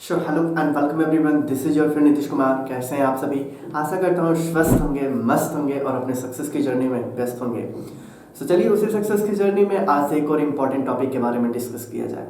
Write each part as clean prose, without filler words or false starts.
Hello and welcome everyone, this is your friend Nitish Kumar. कैसे हैं आप सभी? आशा करता हूँ स्वस्थ होंगे, मस्त होंगे और अपने सक्सेस की जर्नी में व्यस्त होंगे। चलिए उसी सक्सेस की जर्नी में आज से एक और इम्पॉर्टेंट टॉपिक के बारे में डिस्कस किया जाए।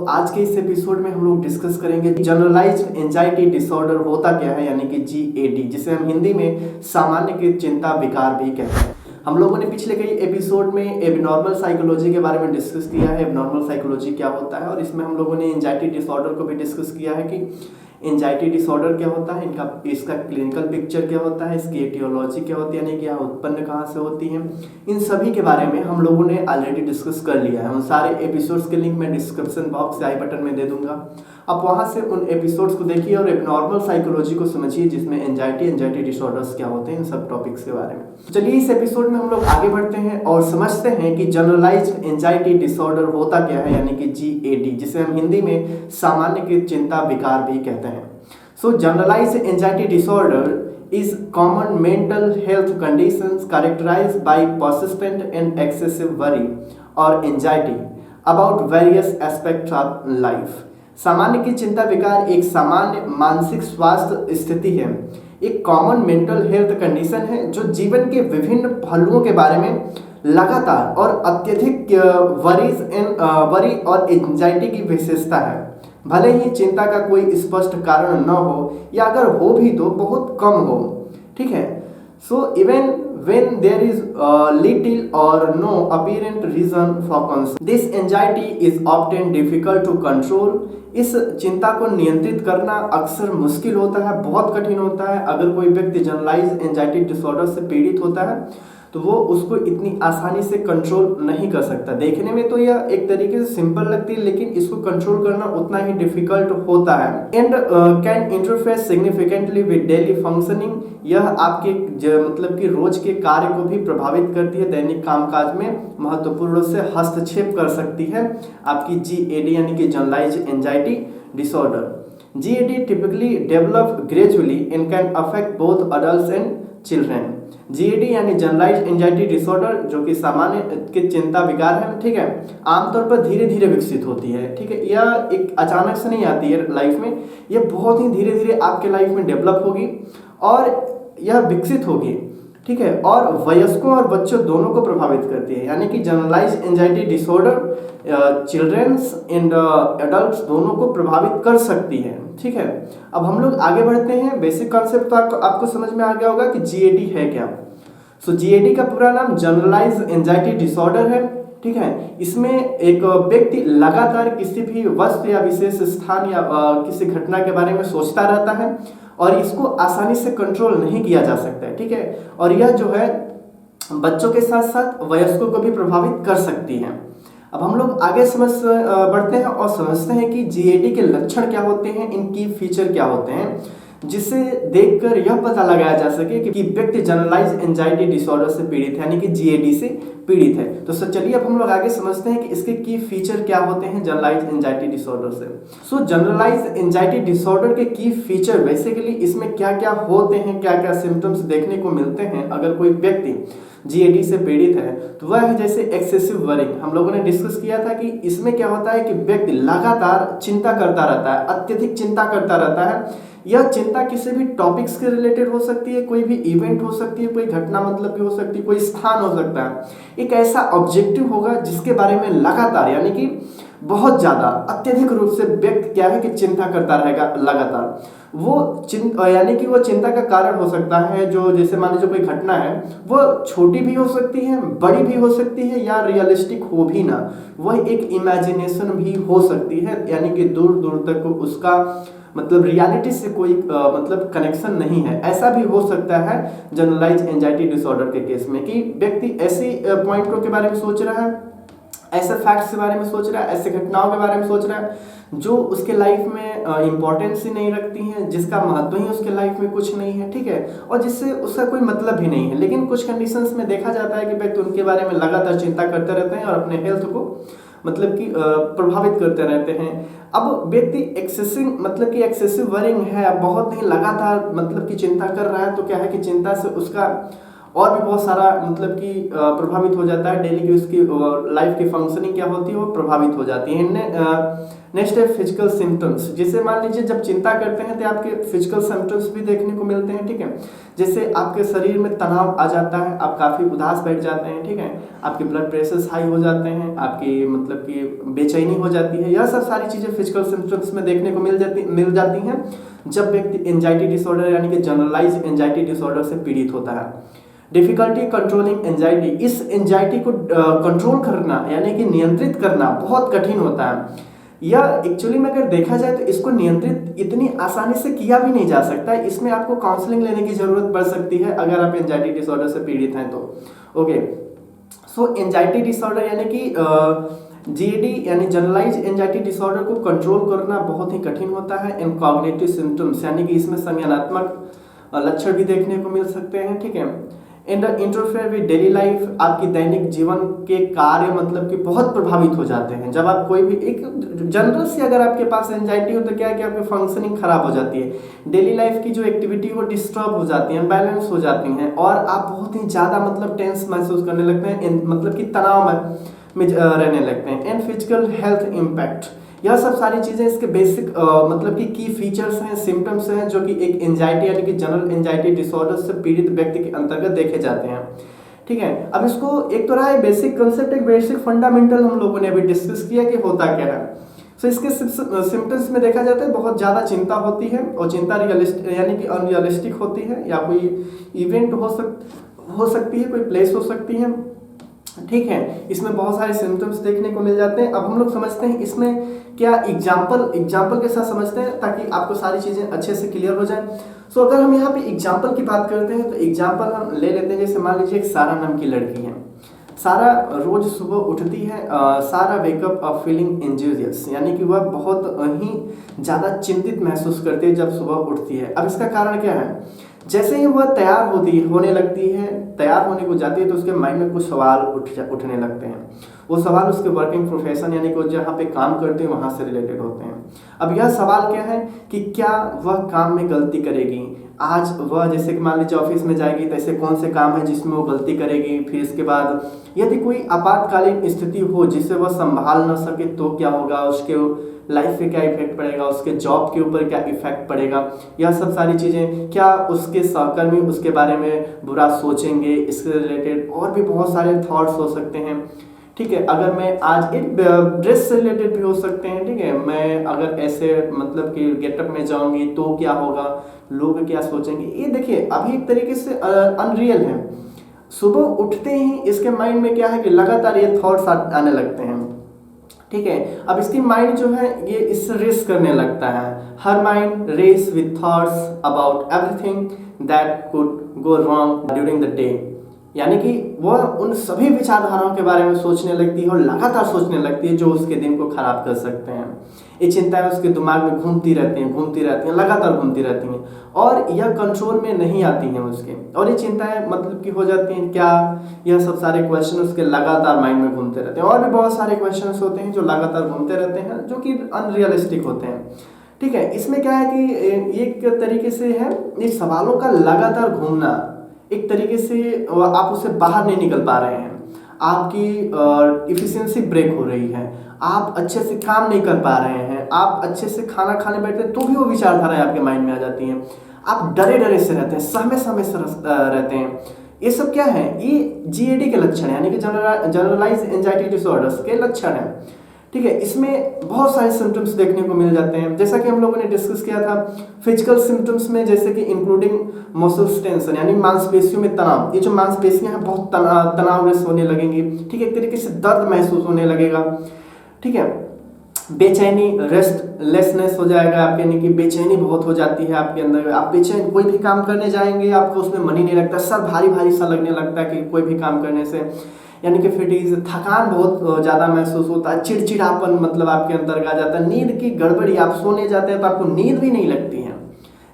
आज के इस एपिसोड में हम लोग डिस्कस करेंगे जनरलाइज्ड एंजाइटी डिसऑर्डर होता क्या है, यानी कि GAD, जिसे हम हिंदी में सामान्यकृत चिंता विकार भी कहते हैं। हम लोगों ने पिछले कई एपिसोड में एबनॉर्मल साइकोलॉजी के बारे में डिस्कस किया है, एबनॉर्मल साइकोलॉजी क्या होता है, और इसमें हम लोगों ने एंजाइटी डिसऑर्डर को भी डिस्कस किया है कि एंजाइटी डिसऑर्डर क्या होता है, इसका क्लिनिकल पिक्चर क्या होता है, इसकी एटियोलॉजी क्या होती है, यानी कि यह उत्पन्न कहाँ से होती है। इन सभी के बारे में हम लोगों ने ऑलरेडी डिस्कस कर लिया है। उन सारे एपिसोड्स के लिंक मैं डिस्क्रिप्शन बॉक्स या आई बटन में दे दूंगा। आप वहाँ से उन एपिसोड्स को देखिए और एबनॉर्मल साइकोलॉजी को समझिए, जिसमें एंजाइटी डिसऑर्डर्स क्या होते हैं, इन सब टॉपिक्स के बारे में। चलिए इस एपिसोड में हम लोग आगे बढ़ते हैं और समझते हैं कि जनरलाइज्ड एंजाइटी डिसऑर्डर होता क्या है, यानी कि GAD, जिसे हम हिंदी में सामान्यकृत चिंता विकार भी कहते हैं। Generalized anxiety disorder is common mental health conditions characterized by persistent and excessive worry or anxiety about various aspects of life. सामान्य की चिंता विकार एक सामान्य मानसिक स्वास्थ्य स्थिति है, एक कॉमन मेंटल हेल्थ कंडीशन है जो जीवन के विभिन्न पहलुओं के बारे में लगातार और अत्यधिक वरी और एंजाइटी की विशेषता है। भले ही चिंता का कोई स्पष्ट कारण न हो या अगर हो भी तो बहुत कम हो, ठीक है। Even when there is little or no apparent reason for concern, this anxiety is often difficult to control. इस चिंता को नियंत्रित करना अक्सर मुश्किल होता है, बहुत कठिन होता है। अगर कोई व्यक्ति जनरलाइज्ड एंजाइटी डिसऑर्डर से पीड़ित होता है तो वो उसको इतनी आसानी से कंट्रोल नहीं कर सकता। देखने में तो यह एक तरीके से सिंपल लगती है, लेकिन इसको कंट्रोल करना उतना ही डिफिकल्ट होता है। And can interfere significantly with daily functioning. यह आपके मतलब कि रोज के कार्य को भी प्रभावित करती है, दैनिक कामकाज में महत्वपूर्ण रूप से हस्तक्षेप कर सकती है आपकी GAD यानी कि generalised anxiety disorder. GAD typically develop gradually and can affect both adults and children. GAD यानी जनरलाइज्ड एंजाइटी डिसऑर्डर, जो कि सामान्य की चिंता विकार है, ठीक है, आमतौर पर धीरे धीरे विकसित होती है, ठीक है। यह एक अचानक से नहीं आती है लाइफ में, यह बहुत ही धीरे धीरे आपके लाइफ में डेवलप होगी और यह विकसित होगी, ठीक है, और वयस्कों और बच्चों दोनों को प्रभावित करती है। यानी कि generalised anxiety disorder childrens and adults दोनों को प्रभावित कर सकती है, ठीक है। अब हम लोग आगे बढ़ते हैं। बेसिक कॉन्सेप्ट तो आपको समझ में आ गया होगा कि GAD है क्या। GAD का पूरा नाम जनरलाइज्ड एंजाइटी डिसऑर्डर है, ठीक है। इसमें एक व्यक्ति लगातार किसी भी वस्तु या विशेष स्थान या किसी घटना के बारे में सोचता रहता है और इसको आसानी से कंट्रोल नहीं किया जा सकता है, ठीक है। और यह जो है बच्चों के साथ साथ वयस्कों को भी प्रभावित कर सकती है। अब हम लोग आगे बढ़ते हैं और समझते हैं कि GAD के लक्षण क्या होते हैं, इनकी फीचर क्या होते हैं, जिसे देखकर यह पता लगाया जा सके कि व्यक्ति जनरलाइज्ड एंजाइटी डिसऑर्डर से पीड़ित है, यानी कि GAD से पीड़ित है। तो चलिए अब हम लोग आगे समझते हैं कि इसके की फीचर क्या होते हैं जनरलाइज्ड एंजाइटी डिसऑर्डर से। जनरलाइज्ड एंजाइटी डिसऑर्डर के की फीचर बेसिकली इसमें क्या क्या होते हैं, क्या क्या सिम्टम्स देखने को मिलते हैं अगर कोई व्यक्ति GAD से पीड़ित है, तो वह है जैसे एक्सेसिव वरिंग। हम लोगों ने डिस्कस किया था कि इसमें क्या होता है कि व्यक्ति लगातार चिंता करता रहता है, अत्यधिक चिंता करता रहता है। यह चिंता किसी भी टॉपिक्स के रिलेटेड हो सकती है, कोई भी इवेंट हो सकती है, कोई घटना मतलब की हो सकती है, कोई स्थान हो सकता है। एक ऐसा ऑब्जेक्टिव होगा जिसके बारे में लगातार यानी कि बहुत ज्यादा अत्यधिक रूप से व्यक्ति क्या है कि चिंता करता रहेगा लगातार। यानी कि वो चिंता का कारण हो सकता है, जो जैसे मान लीजिए कोई घटना है, वो छोटी भी हो सकती है, बड़ी भी हो सकती है, या रियलिस्टिक हो भी ना, वह एक इमेजिनेशन भी हो सकती है, यानी कि दूर दूर तक उसका मतलब रियलिटी से कोई मतलब कनेक्शन नहीं है। ऐसा भी हो सकता है जनरलाइज्ड एंजाइटी डिसऑर्डर के केस में कि व्यक्ति ऐसी पॉइंटों के बारे में सोच रहा है, ऐसे फैक्ट्स के बारे में सोच रहा है, ऐसे घटनाओं के बारे में सोच रहा है जो उसके लाइफ में इंपॉर्टेंस ही नहीं रखती हैं, जिसका महत्व ही उसके लाइफ में कुछ नहीं है, ठीक है, और जिससे उसका कोई मतलब भी नहीं है। लेकिन कुछ कंडीशंस में देखा जाता है कि व्यक्ति उनके बारे में लगातार चिंता करते रहते हैं और अपने हेल्थ को मतलब कि प्रभावित करते रहते हैं। अब व्यक्ति एक्सेसिव वरिंग है, बहुत ही लगातार मतलब कि चिंता कर रहा है, तो क्या है कि चिंता से उसका और भी बहुत सारा मतलब कि प्रभावित हो जाता है। डेली की उसकी लाइफ की फंक्शनिंग क्या होती है वो प्रभावित हो जाती है। नेक्स्ट है फिजिकल सिम्टम्स, जिसे मान लीजिए जब चिंता करते हैं तो आपके फिजिकल सिम्टम्स भी देखने को मिलते हैं, ठीक है। जैसे आपके शरीर में तनाव आ जाता है, आप काफ़ी उदास बैठ जाते हैं, ठीक है। आपके ब्लड प्रेशर हाई हो जाते हैं, आपकी मतलब कि बेचैनी हो जाती है। यह सब सारी चीज़ें फिजिकल सिम्टम्स में देखने को मिल जाती हैं जब व्यक्ति एंजाइटी डिसऑर्डर यानी कि जनरलाइज एंजाइटी डिसऑर्डर से पीड़ित होता है। डिफिकल्टी कंट्रोलिंग एंजाइटी, इस एंजाइटी को कंट्रोल करना यानी कि नियंत्रित करना बहुत कठिन होता है। यह एक्चुअली में अगर देखा जाए तो इसको नियंत्रित इतनी आसानी से किया भी नहीं जा सकता। इसमें आपको काउंसलिंग लेने की जरूरत पड़ सकती है अगर आप एंजाइटी डिसऑर्डर से पीड़ित हैं तो। ओके, सो एंजाइटी डिसऑर्डर यानी कि जीएडी यानी जनरलाइज एंजाइटी डिसऑर्डर को कंट्रोल करना बहुत ही कठिन होता है। एंड कॉग्निटिव सिम्टम्स यानी कि इसमें संज्ञानात्मक लक्षण भी देखने को मिल सकते हैं, ठीक है। And interfere with daily life, आपकी दैनिक जीवन के कार्य मतलब कि बहुत प्रभावित हो जाते हैं। जब आप कोई भी एक जनरल से अगर आपके पास एंजाइटी हो तो क्या है कि आपकी फंक्शनिंग खराब हो जाती है, डेली लाइफ की जो एक्टिविटी वो डिस्टर्ब हो जाती है, बैलेंस हो जाती हैं और आप बहुत ही ज़्यादा मतलब टेंस महसूस करने लगते हैं, मतलब कि तनाव में रहने लगते हैं। एंड फिजिकल हेल्थ इम्पैक्ट, यह सब सारी चीज़ें इसके बेसिक मतलब कि की फीचर्स हैं, सिम्टम्स हैं जो कि एक एंजाइटी यानी कि जनरल एंजाइटी डिसऑर्डर से पीड़ित व्यक्ति के अंतर्गत देखे जाते हैं, ठीक है। अब इसको एक तो रहा है बेसिक कंसेप्ट, एक बेसिक फंडामेंटल हम लोगों ने अभी डिस्कस किया कि होता क्या है। सो इसके सिम्टम्स में देखा जाता है बहुत ज़्यादा चिंता होती है और चिंता रियलिस्टिक यानी कि अनरियलिस्टिक होती है, या कोई इवेंट हो सकती है, कोई प्लेस हो सकती है, ठीक है। इसमें बहुत सारे सिम्टम्स देखने को मिल जाते हैं। अब हम लोग समझते हैं इसमें क्या एग्जाम्पल के साथ समझते हैं ताकि आपको सारी चीज़ें अच्छे से क्लियर हो जाए। सो अगर हम यहाँ पे एग्जाम्पल की बात करते हैं तो एग्जाम्पल हम ले लेते हैं। जैसे मान लीजिए एक सारा नाम की लड़की है। सारा रोज सुबह उठती है, सारा वेकअप अप फीलिंग एंजियस, यानी कि वह बहुत ही ज़्यादा चिंतित महसूस करती है जब सुबह उठती है। अब इसका कारण क्या है, जैसे ही वह तैयार होने लगती है, तैयार होने को जाती है तो उसके माइंड में कुछ सवाल उठने लगते हैं। वो सवाल उसके वर्किंग प्रोफेशन यानी कि जहाँ पे काम करते हैं वहाँ से रिलेटेड होते हैं। अब यह सवाल क्या है कि क्या वह काम में गलती करेगी, आज वह जैसे कि मान लीजिए ऑफिस में जाएगी तो ऐसे कौन से काम है जिसमें वो गलती करेगी। फिर इसके बाद यदि कोई आपातकालीन स्थिति हो जिसे वह संभाल न सके तो क्या होगा, उसके लाइफ पे क्या इफेक्ट पड़ेगा, उसके जॉब के ऊपर क्या इफेक्ट पड़ेगा। यह सब सारी चीज़ें, क्या उसके सहकर्मी उसके बारे में बुरा सोचेंगे, इससे रिलेटेड और भी बहुत सारे थॉट्स हो सकते हैं, ठीक है। अगर मैं आज एक ड्रेस से रिलेटेड भी हो सकते हैं, ठीक है। मैं अगर ऐसे मतलब कि गेटअप में जाऊंगी तो क्या होगा, लोग क्या सोचेंगे। ये देखिए अभी एक तरीके से अनरियल है। सुबह उठते ही इसके माइंड में क्या है कि लगातार ये थॉट्स आने लगते हैं, ठीक है। अब इसकी माइंड जो है ये इससे रेस करने लगता है। Her mind race with thoughts about everything that could go wrong during the day, यानी कि वह उन सभी विचारधाराओं के बारे में सोचने लगती है और लगातार सोचने लगती है जो उसके दिन को खराब कर सकते हैं। ये चिंताएं उसके दिमाग में घूमती रहती हैं, लगातार घूमती रहती हैं और यह कंट्रोल में नहीं आती हैं उसके। और ये चिंताएं मतलब कि हो जाती हैं क्या, यह सब सारे क्वेश्चन उसके लगातार माइंड में घूमते रहते हैं। और भी बहुत सारे क्वेश्चन होते हैं जो लगातार घूमते रहते हैं जो कि अनरियलिस्टिक होते हैं, ठीक है। इसमें क्या है कि एक तरीके से है इस सवालों का लगातार घूमना, एक तरीके से आप उससे बाहर नहीं निकल पा रहे हैं, आपकी इफिशिएंसी ब्रेक हो रही है, आप अच्छे से काम नहीं कर पा रहे हैं, आप अच्छे से खाना खाने बैठते हैं तो भी वो विचारधाराएं आपके माइंड में आ जाती हैं, आप डरे से रहते हैं, सहमे से रहते हैं। ये सब क्या है, ये जीएडी के लक्षण है, यानी कि जनरलाइज एंजाइटी डिसऑर्डर्स के लक्षण हैं, ठीक है। इसमें बहुत सारे सिम्टम्स देखने को मिल जाते हैं जैसा कि हम लोगों ने डिस्कस किया था। फिजिकल सिम्टम्स में जैसे कि इंक्लूडिंग मसल्स टेंशन, यानी मांसपेशियों में तनाव, ये जो मांसपेशियां हैं बहुत तनावग्रस्त होने लगेंगी, ठीक है। एक तरीके से दर्द महसूस होने लगेगा, ठीक है। बेचैनी, रेस्टलेसनेस हो जाएगा आपके, यानी कि बेचैनी बहुत हो जाती है आपके अंदर। आप बेचैन कोई भी काम करने जाएंगे आपको उसमें मन ही नहीं लगता, सर भारी भारी सा लगने लगता है कि कोई भी काम करने से, यानी कि फिटीज, थकान बहुत ज़्यादा महसूस होता है, चिड़चिड़ापन मतलब आपके अंदर आ जाता है, नींद की गड़बड़ी, आप सोने जाते हैं तो आपको नींद भी नहीं लगती है,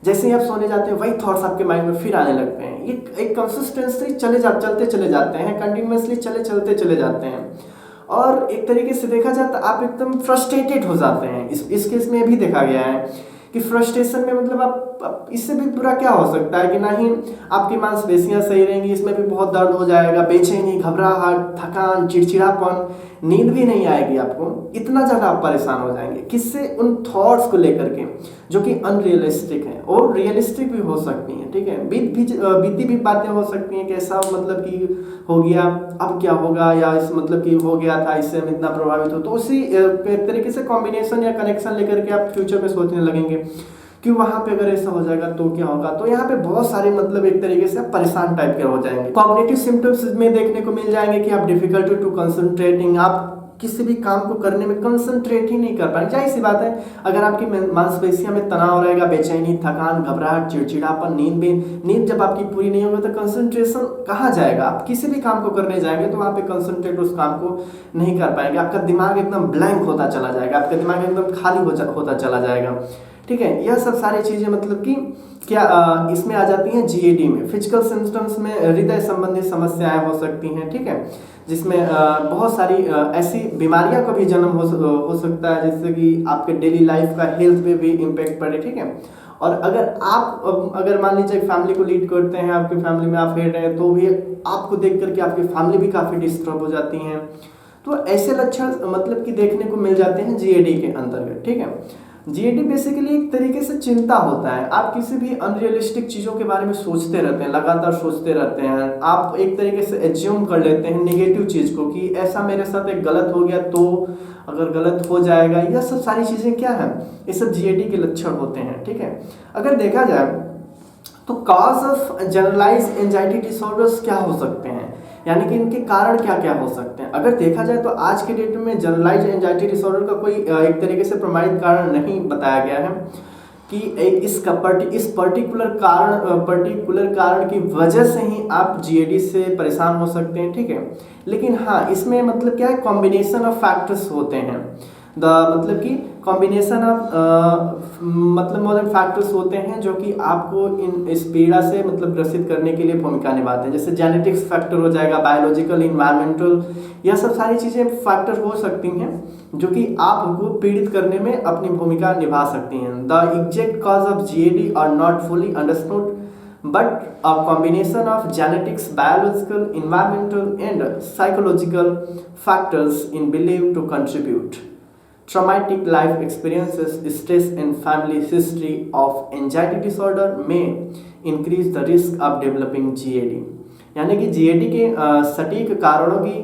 जैसे ही आप सोने जाते हैं वही थॉट्स आपके माइंड में फिर आने लगते हैं। ये एक कंसिस्टेंसी चलते चले जाते हैं, कंटिन्यूसली चलते चले जाते हैं और एक तरीके से देखा जाए तो आप एकदम फ्रस्ट्रेटेड हो जाते हैं। इस केस में भी देखा गया है कि फ्रस्ट्रेशन में मतलब आप इससे भी बुरा क्या हो सकता है कि ना ही आपकी मांसपेशियां सही रहेंगी, इसमें भी बहुत दर्द हो जाएगा, बेचैनी, घबराहट, थकान, चिड़चिड़ापन, नींद भी नहीं आएगी आपको, इतना ज़्यादा आप परेशान हो जाएंगे। किससे? उन थॉट्स को लेकर के जो कि अनरियलिस्टिक हैं और रियलिस्टिक भी हो सकती हैं, ठीक है। बीती भी बातें हो सकती हैं कि ऐसा मतलब कि हो गया, अब क्या होगा, या इस मतलब कि हो गया था, इससे हम इतना प्रभावित हो, तो उसी एक तरीके से कॉम्बिनेशन या कनेक्शन लेकर के आप फ्यूचर में सोचने लगेंगे कि वहाँ पे अगर ऐसा हो जाएगा तो क्या होगा। तो यहाँ पे बहुत सारे मतलब एक तरीके से आप परेशान टाइप के हो जाएंगे। कॉग्निटिव सिम्टम्स में देखने को मिल जाएंगे कि आप डिफिकल्टी टू कंसंट्रेटिंग, आप किसी भी काम को करने में कंसंट्रेट ही नहीं कर पाएंगे। जाहिर सी बात है, अगर आपकी मांसपेशियों में तनाव रहेगा, बेचैनी, थकान, घबराहट, चिड़चिड़ापन, नींद जब आपकी पूरी नहीं होगी तो कंसंट्रेशन कहाँ जाएगा। आप किसी भी काम को करने जाएंगे तो वहाँ पे कंसंट्रेट उस काम को नहीं कर पाएंगे, आपका दिमाग एकदम ब्लैंक होता चला जाएगा, आपका दिमाग एकदम खाली होता चला जाएगा, ठीक है। यह सब सारी चीज़ें मतलब कि क्या इसमें आ जाती हैं जीएडी में। फिजिकल सिम्टम्स में हृदय संबंधी समस्याएं हो सकती हैं, ठीक है, जिसमें बहुत सारी ऐसी बीमारियां का भी जन्म हो सकता है, जिससे कि आपके डेली लाइफ का हेल्थ पे भी इम्पेक्ट पड़े, ठीक है। और अगर मान लीजिए फैमिली को लीड करते हैं, आपकी फैमिली में आप हेड हैं, तो भी आपको देख करके आपकी फैमिली भी काफ़ी डिस्टर्ब हो जाती हैं। तो ऐसे लक्षण मतलब कि देखने को मिल जाते हैं जीएडी के अंतर्गत, ठीक है। जीएडी बेसिकली एक तरीके से चिंता होता है, आप किसी भी अनरियलिस्टिक चीज़ों के बारे में सोचते रहते हैं, लगातार सोचते रहते हैं, आप एक तरीके से एज्यूम कर लेते हैं नेगेटिव चीज़ को कि ऐसा मेरे साथ एक गलत हो गया तो अगर गलत हो जाएगा। यह सब सारी चीज़ें क्या है, ये सब जीएडी के लक्षण होते हैं, ठीक है। अगर देखा जाए तो cause of generalise anxiety disorders क्या हो सकते हैं, यानी कि इनके कारण क्या क्या हो सकते हैं। अगर देखा जाए तो आज के डेट में जनरलाइज एंजाइटी डिसऑर्डर का कोई एक तरीके से प्रमाणित कारण नहीं बताया गया है कि इस पर्टिकुलर कारण की वजह से ही आप जीएडी से परेशान हो सकते हैं, ठीक है। लेकिन हाँ, इसमें मतलब क्या है, कॉम्बिनेशन ऑफ फैक्टर्स होते हैं, मतलब कि कॉम्बिनेशन ऑफ मतलब मॉडर्न फैक्टर्स होते हैं जो कि आपको इस पीड़ा से मतलब ग्रसित करने के लिए भूमिका निभाते हैं। जैसे जेनेटिक्स फैक्टर हो जाएगा, बायोलॉजिकल, इन्वायरमेंटल, यह सब सारी चीज़ें फैक्टर हो सकती हैं जो कि आपको पीड़ित करने में अपनी भूमिका निभा सकती हैं। The exact cause of GAD are not fully understood, but a combination of genetics, biological, environmental and psychological factors in believed to contribute. Traumatic life experiences, stress and family history of anxiety disorder may increase the risk of developing GAD। यानी कि GAD के सटीक कारणों की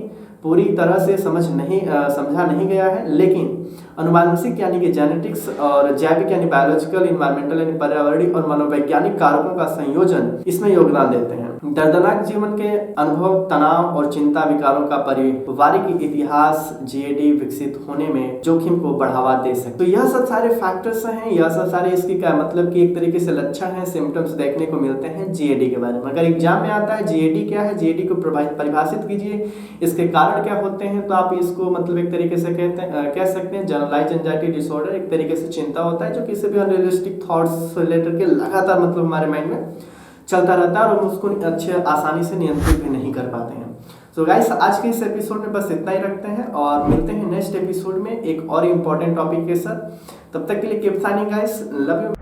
पूरी तरह से समझा नहीं गया है, लेकिन अनुवांशिक यानी कि जेनेटिक्स और जैविक यानी बायोलॉजिकल, इन्वायरमेंटल यानी पर्यावरणीय और मनोवैज्ञानिक कारकों का संयोजन इसमें योगदान देते हैं। दर्दनाक जीवन के अनुभव, तनाव और चिंता विकारों का पारिवारिक इतिहास जीएडी विकसित होने में जोखिम को बढ़ावा दे सकते। तो यह सब सारे फैक्टर्स हैं, यह सब सारे इसकी क्या मतलब कि एक तरीके से लक्षण हैं, सिम्टम्स देखने को मिलते हैं जीएडी के बारे में। अगर एग्जाम में आता है जीएडी क्या है, जीएडी को परिभाषित कीजिए, इसके कारण क्या होते हैं, तो आप इसको मतलब एक तरीके से कह सकते हैं जनरलाइज एंजाइटी डिसऑर्डर। एक तरीके से चिंता होता है जो किसी भी अनरियलिस्टिक थॉट्स से रिलेटेड के लगातार मतलब हमारे माइंड में चलता रहता है और हम उसको आसानी से नियंत्रित भी नहीं कर पाते हैं। सो गाइस, आज के इस एपिसोड में बस इतना ही रखते हैं और मिलते हैं नेक्स्ट एपिसोड में एक और इम्पोर्टेंट टॉपिक के साथ। तब तक के लिए keep signing guys, love you.